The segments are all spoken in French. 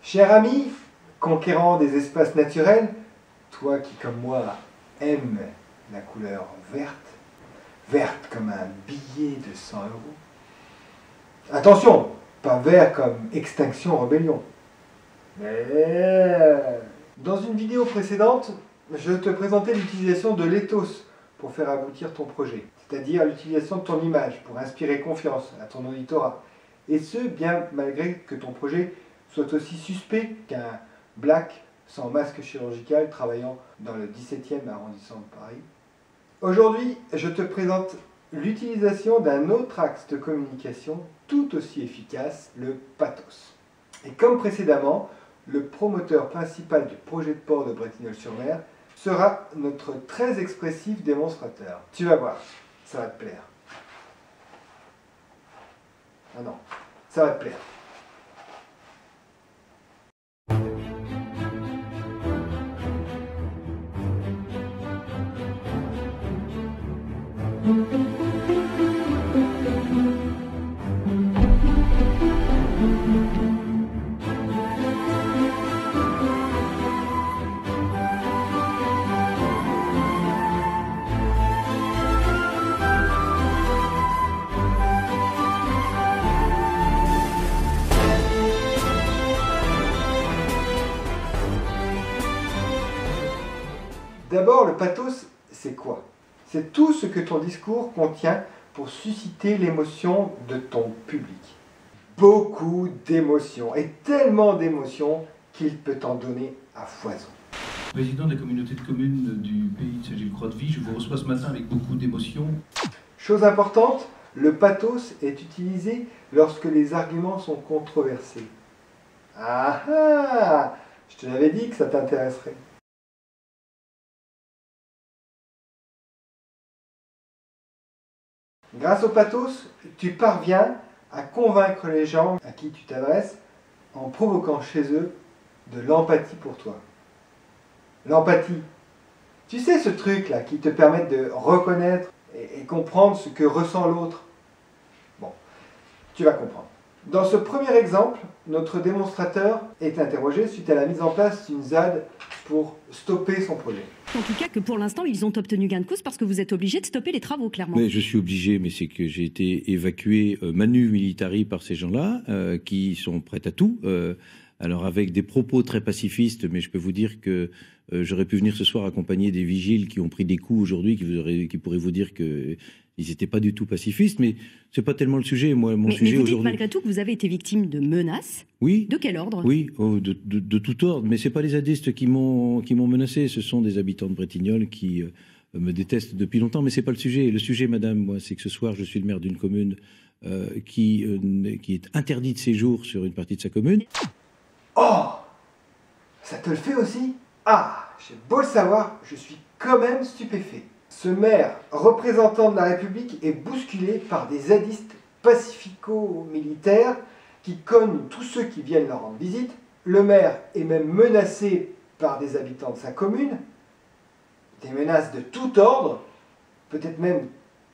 Cher ami, conquérant des espaces naturels, toi qui comme moi aimes la couleur verte, verte comme un billet de 100 €. Attention, pas vert comme Extinction Rebellion. Mais dans une vidéo précédente, je te présentais l'utilisation de l'éthos pour faire aboutir ton projet, c'est-à-dire l'utilisation de ton image pour inspirer confiance à ton auditorat. Et ce, bien malgré que ton projet soit aussi suspect qu'un black sans masque chirurgical travaillant dans le 17e arrondissement de Paris. Aujourd'hui, je te présente l'utilisation d'un autre axe de communication tout aussi efficace, le pathos. Et comme précédemment, le promoteur principal du projet de port de Bretignolles-sur-Mer sera notre très expressif démonstrateur. Tu vas voir, ça va te plaire. Ah non, ça va te plaire. D'abord, le pathos, c'est quoi? C'est tout ce que ton discours contient pour susciter l'émotion de ton public. Beaucoup d'émotions, et tellement d'émotions qu'il peut t'en donner à foison. Président de la communauté de communes du pays de Saint-Gilles-Croix-de-Vie, je vous reçois ce matin avec beaucoup d'émotion. Chose importante, le pathos est utilisé lorsque les arguments sont controversés. Ah ah! Je te l'avais dit que ça t'intéresserait. Grâce au pathos, tu parviens à convaincre les gens à qui tu t'adresses en provoquant chez eux de l'empathie pour toi. L'empathie, tu sais ce truc-là qui te permet de reconnaître et comprendre ce que ressent l'autre. Bon, tu vas comprendre. Dans ce premier exemple, notre démonstrateur est interrogé suite à la mise en place d'une ZAD pour stopper son projet. En tout cas que pour l'instant, ils ont obtenu gain de cause parce que vous êtes obligé de stopper les travaux, clairement. Mais je suis obligé, mais c'est que j'ai été évacué manu militari par ces gens-là, qui sont prêts à tout. Alors avec des propos très pacifistes, mais je peux vous dire que j'aurais pu venir ce soir accompagner des vigiles qui ont pris des coups aujourd'hui, qui pourraient vous dire que ils n'étaient pas du tout pacifistes, mais c'est pas tellement le sujet. Moi, mon sujet aujourd'hui. Mais vous dites malgré tout que vous avez été victime de menaces. Oui. De quel ordre? Oui, de tout ordre. Mais c'est pas les zadistes qui m'ont menacé. Ce sont des habitants de Bretignolles qui me détestent depuis longtemps. Mais c'est pas le sujet. Le sujet, madame, moi, c'est que ce soir, je suis le maire d'une commune qui est interdit de séjour sur une partie de sa commune. Oh, ça te le fait aussi? Ah, j'ai beau le savoir, je suis quand même stupéfait. Ce maire, représentant de la République, est bousculé par des zadistes pacifico-militaires qui cognent tous ceux qui viennent leur rendre visite. Le maire est même menacé par des habitants de sa commune, des menaces de tout ordre, peut-être même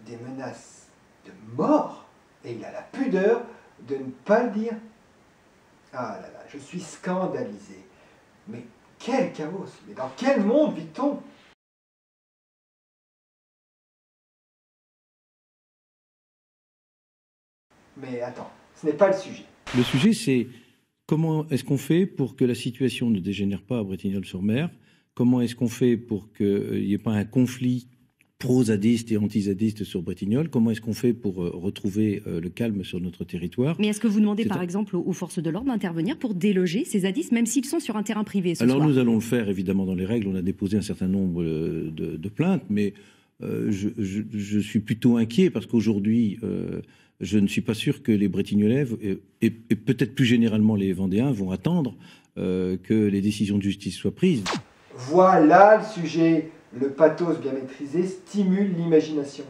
des menaces de mort, et il a la pudeur de ne pas le dire. Ah là là, je suis scandalisé. Mais quel chaos! Mais dans quel monde vit-on? Mais attends, ce n'est pas le sujet. Le sujet, c'est comment est-ce qu'on fait pour que la situation ne dégénère pas à Bretignolles-sur-Mer? Comment est-ce qu'on fait pour qu'il n'y ait pas un conflit pro-zadiste et anti-zadiste sur Bretignolles? Comment est-ce qu'on fait pour retrouver le calme sur notre territoire? Mais est-ce que vous demandez par exemple aux forces de l'ordre d'intervenir pour déloger ces zadistes, même s'ils sont sur un terrain privé ce soir? Nous allons le faire évidemment dans les règles. On a déposé un certain nombre de plaintes, mais je suis plutôt inquiet parce qu'aujourd'hui, je ne suis pas sûr que les Bretignolais et peut-être plus généralement les Vendéens vont attendre que les décisions de justice soient prises. Voilà le sujet. Le pathos bien maîtrisé stimule l'imagination.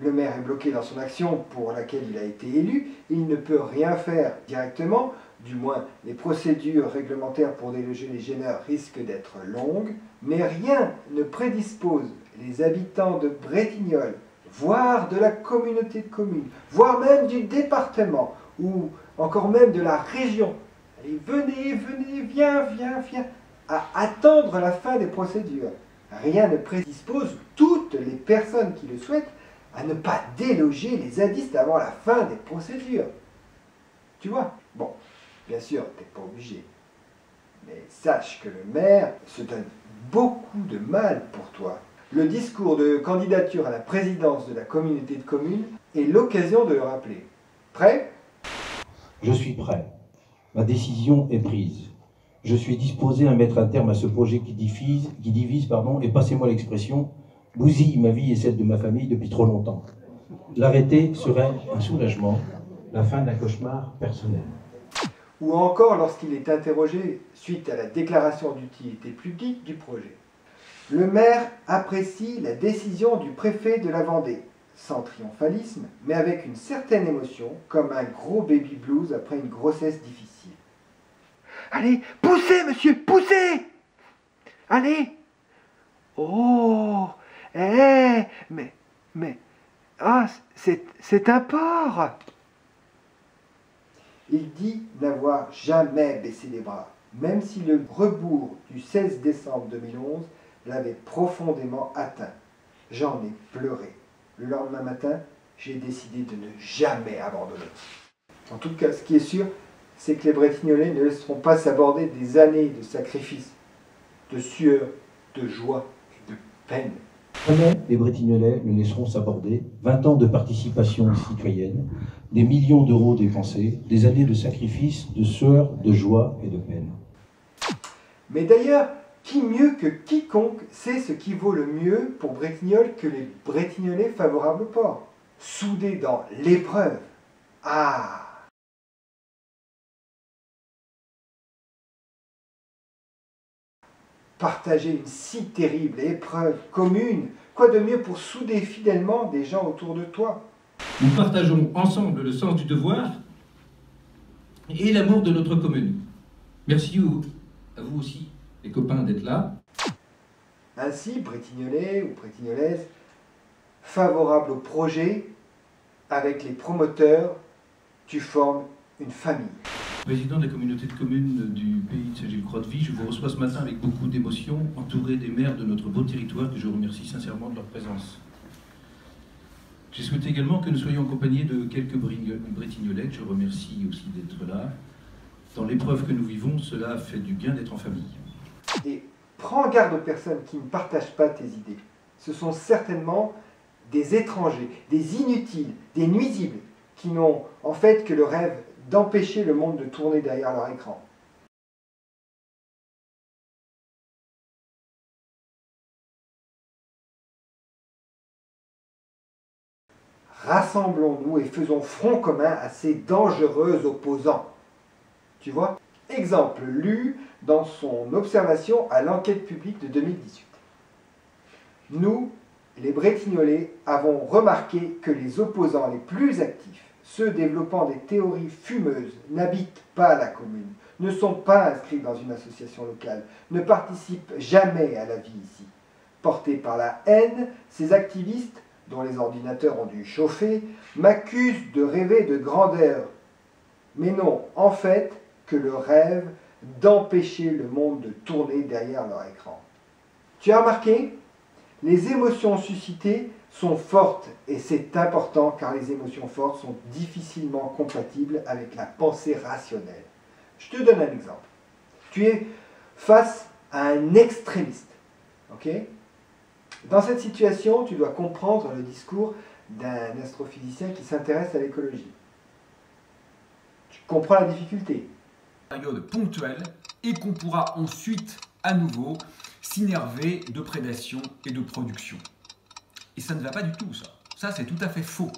Le maire est bloqué dans son action pour laquelle il a été élu. Il ne peut rien faire directement. Du moins, les procédures réglementaires pour déloger les gêneurs risquent d'être longues. Mais rien ne prédispose les habitants de Bretignolles, voire de la communauté de communes, voire même du département, ou encore même de la région, Allez, venez, venez, viens, viens, viens, à attendre la fin des procédures. Rien ne prédispose toutes les personnes qui le souhaitent à ne pas déloger les zadistes avant la fin des procédures. Tu vois? Bon, bien sûr, tu n'es pas obligé. Mais sache que le maire se donne beaucoup de mal pour toi. Le discours de candidature à la présidence de la communauté de communes est l'occasion de le rappeler. Prêt? Je suis prêt. Ma décision est prise. Je suis disposé à mettre un terme à ce projet qui divise, et passez-moi l'expression, bousille ma vie et celle de ma famille depuis trop longtemps. L'arrêter serait un soulagement, la fin d'un cauchemar personnel. Ou encore lorsqu'il est interrogé suite à la déclaration d'utilité publique du projet. Le maire apprécie la décision du préfet de la Vendée, sans triomphalisme, mais avec une certaine émotion, comme un gros baby blues après une grossesse difficile. Allez, poussez, monsieur, poussez! Allez! Oh! Ah, c'est un porc! Il dit n'avoir jamais baissé les bras, même si le rebours du 16 décembre 2011 l'avait profondément atteint. J'en ai pleuré. Le lendemain matin, j'ai décidé de ne jamais abandonner. En tout cas, ce qui est sûr, c'est que les Bretignolais ne laisseront pas s'aborder des années de sacrifices, de sueur, de joie et de peine. Jamais les Bretignolais ne laisseront s'aborder 20 ans de participation citoyenne, des millions d'euros dépensés, des années de sacrifices, de sueur, de joie et de peine. Mais d'ailleurs, qui mieux que quiconque sait ce qui vaut le mieux pour Bretignolles que les Bretignolais favorables au port, soudés dans l'épreuve. Ah! Partager une si terrible épreuve commune, quoi de mieux pour souder fidèlement des gens autour de toi? Nous partageons ensemble le sens du devoir et l'amour de notre commune. Merci à vous aussi, les copains, d'être là. Ainsi, Bretignolais ou Bretignolaises, favorables au projet, avec les promoteurs, tu formes une famille. Président de la communauté de communes du pays de Saint-Gilles-Croix-de-Vie, je vous reçois ce matin avec beaucoup d'émotion, entouré des maires de notre beau territoire, que je remercie sincèrement de leur présence. J'ai souhaité également que nous soyons accompagnés de quelques Bretignolais, que je remercie aussi d'être là. Dans l'épreuve que nous vivons, cela fait du bien d'être en famille. Et prends garde aux personnes qui ne partagent pas tes idées. Ce sont certainement des étrangers, des inutiles, des nuisibles, qui n'ont en fait que le rêve d'empêcher le monde de tourner derrière leur écran. Rassemblons-nous et faisons front commun à ces dangereux opposants. Tu vois? Exemple lu dans son observation à l'enquête publique de 2018. Nous, les Bretignolais, avons remarqué que les opposants les plus actifs, ceux développant des théories fumeuses, n'habitent pas la commune, ne sont pas inscrits dans une association locale, ne participent jamais à la vie ici. Portés par la haine, ces activistes, dont les ordinateurs ont dû chauffer, m'accusent de rêver de grandeur. Mais non, en fait, que le rêve d'empêcher le monde de tourner derrière leur écran. Tu as remarqué? Les émotions suscitées sont fortes et c'est important car les émotions fortes sont difficilement compatibles avec la pensée rationnelle. Je te donne un exemple. Tu es face à un extrémiste. Ok? Dans cette situation, tu dois comprendre le discours d'un astrophysicien qui s'intéresse à l'écologie. Tu comprends la difficulté. Période ponctuelle et qu'on pourra ensuite à nouveau s'innerver de prédation et de production. Et ça ne va pas du tout, ça. Ça, c'est tout à fait faux.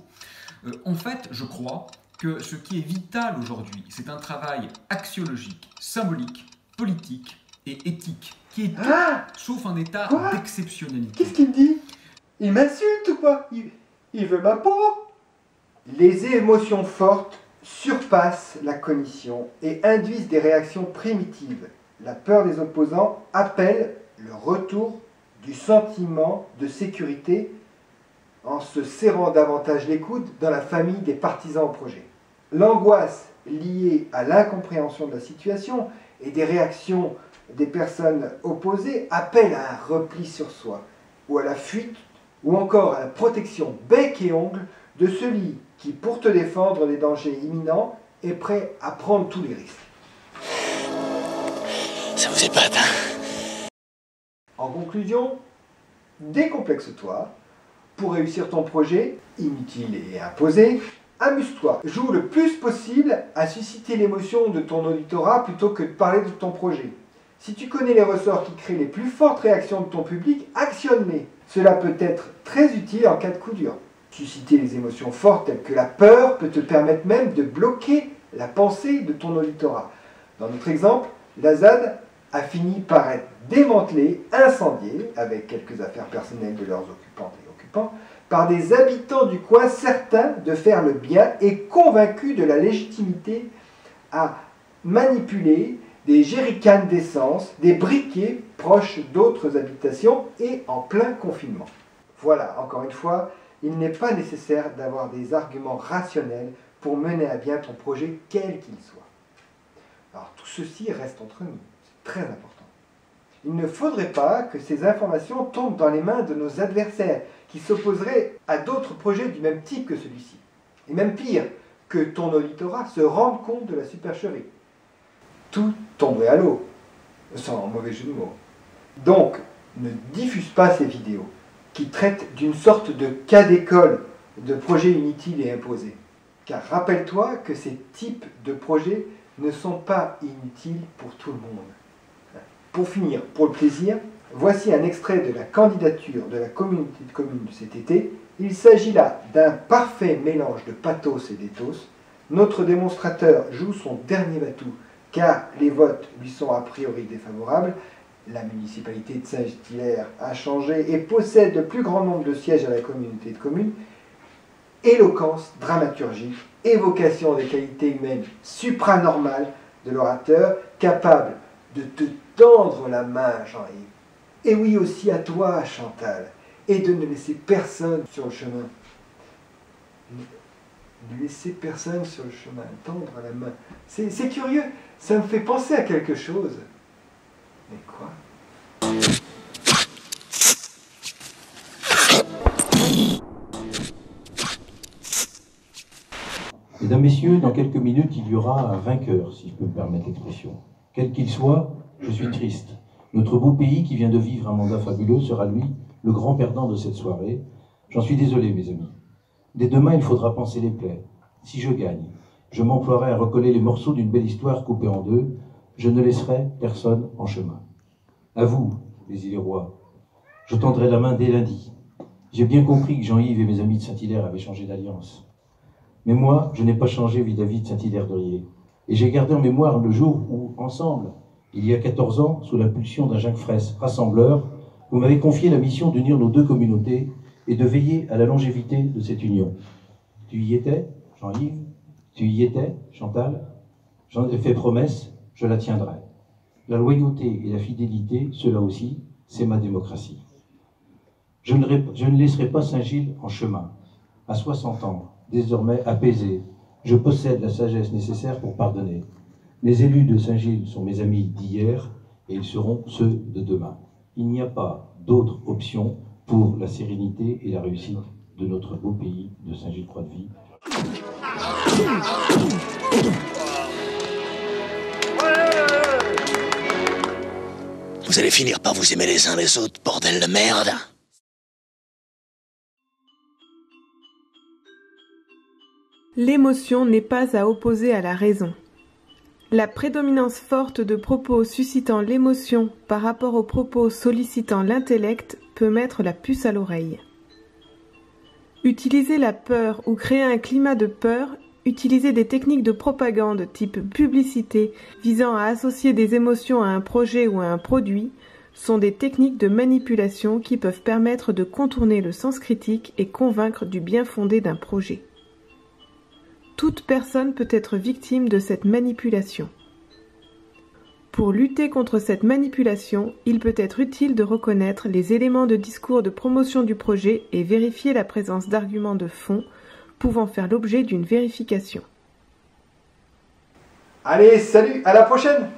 En fait, je crois que ce qui est vital aujourd'hui, c'est un travail axiologique, symbolique, politique et éthique, qui est tout sauf un état d'exceptionnalité. Qu'est-ce qu'il me dit? Il m'insulte ou quoi? Il veut ma peau? Les émotions fortes surpassent la cognition et induisent des réactions primitives. La peur des opposants appelle le retour du sentiment de sécurité en se serrant davantage les coudes dans la famille des partisans au projet. L'angoisse liées à l'incompréhension de la situation et des réactions des personnes opposées appellent à un repli sur soi, ou à la fuite, ou encore à la protection bec et ongle de celui qui, pour te défendre des dangers imminents, est prêt à prendre tous les risques. Ça vous épate, hein? En conclusion, décomplexe-toi. Pour réussir ton projet, inutile et imposé, amuse-toi. Joue le plus possible à susciter l'émotion de ton auditorat plutôt que de parler de ton projet. Si tu connais les ressorts qui créent les plus fortes réactions de ton public, actionne-les. Cela peut être très utile en cas de coup dur. Susciter les émotions fortes telles que la peur peut te permettre même de bloquer la pensée de ton auditorat. Dans notre exemple, la ZAD a fini par être démantelée, incendiée, avec quelques affaires personnelles de leurs occupantes et occupants, par des habitants du coin certains de faire le bien et convaincus de la légitimité à manipuler des jerrycans d'essence, des briquets proches d'autres habitations et en plein confinement. Voilà, encore une fois, il n'est pas nécessaire d'avoir des arguments rationnels pour mener à bien ton projet, quel qu'il soit. Alors tout ceci reste entre nous, c'est très important. Il ne faudrait pas que ces informations tombent dans les mains de nos adversaires, qui s'opposeraient à d'autres projets du même type que celui-ci. Et même pire, que ton auditorat se rende compte de la supercherie. Tout tomberait à l'eau, sans mauvais jeu de mots. Donc, ne diffuse pas ces vidéos, qui traitent d'une sorte de cas d'école de projets inutiles et imposés. Car rappelle-toi que ces types de projets ne sont pas inutiles pour tout le monde. Pour finir, pour le plaisir, voici un extrait de la candidature de la communauté de communes de cet été. Il s'agit là d'un parfait mélange de pathos et d'éthos. Notre démonstrateur joue son dernier batou, car les votes lui sont a priori défavorables. La municipalité de Saint-Hilaire a changé et possède le plus grand nombre de sièges à la communauté de communes. Éloquence dramaturgique, évocation des qualités humaines supranormales de l'orateur, capable de te tendre la main, Jean-Yves. Et oui, aussi à toi, Chantal, et de ne laisser personne sur le chemin. Ne laisser personne sur le chemin, tendre la main. C'est curieux, ça me fait penser à quelque chose. Mais quoi ? Mesdames, Messieurs, dans quelques minutes, il y aura un vainqueur, si je peux me permettre l'expression. Quel qu'il soit, je suis triste. Notre beau pays, qui vient de vivre un mandat fabuleux, sera, lui, le grand perdant de cette soirée. J'en suis désolé, mes amis. Dès demain, il faudra panser les plaies. Si je gagne, je m'emploierai à recoller les morceaux d'une belle histoire coupée en deux. Je ne laisserai personne en chemin. À vous, les Illérois, je tendrai la main dès lundi. J'ai bien compris que Jean-Yves et mes amis de Saint-Hilaire avaient changé d'alliance. Mais moi, je n'ai pas changé vis-à-vis de Saint-Hilaire-d'Orier. Et j'ai gardé en mémoire le jour où, ensemble, il y a 14 ans, sous l'impulsion d'un Jacques Fraisse rassembleur, vous m'avez confié la mission d'unir nos deux communautés et de veiller à la longévité de cette union. Tu y étais, Jean-Yves? Tu y étais, Chantal? J'en ai fait promesse, je la tiendrai. La loyauté et la fidélité, cela aussi, c'est ma démocratie. Je ne laisserai pas Saint-Gilles en chemin. À 60 ans, désormais apaisé, je possède la sagesse nécessaire pour pardonner. Les élus de Saint-Gilles sont mes amis d'hier et ils seront ceux de demain. Il n'y a pas d'autre option pour la sérénité et la réussite de notre beau pays de Saint-Gilles-Croix-de-Vie. Vous allez finir par vous aimer les uns les autres, bordel de merde! L'émotion n'est pas à opposer à la raison. La prédominance forte de propos suscitant l'émotion par rapport aux propos sollicitant l'intellect peut mettre la puce à l'oreille. Utiliser la peur ou créer un climat de peur, utiliser des techniques de propagande type publicité visant à associer des émotions à un projet ou à un produit, sont des techniques de manipulation qui peuvent permettre de contourner le sens critique et convaincre du bien fondé d'un projet. Toute personne peut être victime de cette manipulation. Pour lutter contre cette manipulation, il peut être utile de reconnaître les éléments de discours de promotion du projet et vérifier la présence d'arguments de fond pouvant faire l'objet d'une vérification. Allez, salut, à la prochaine!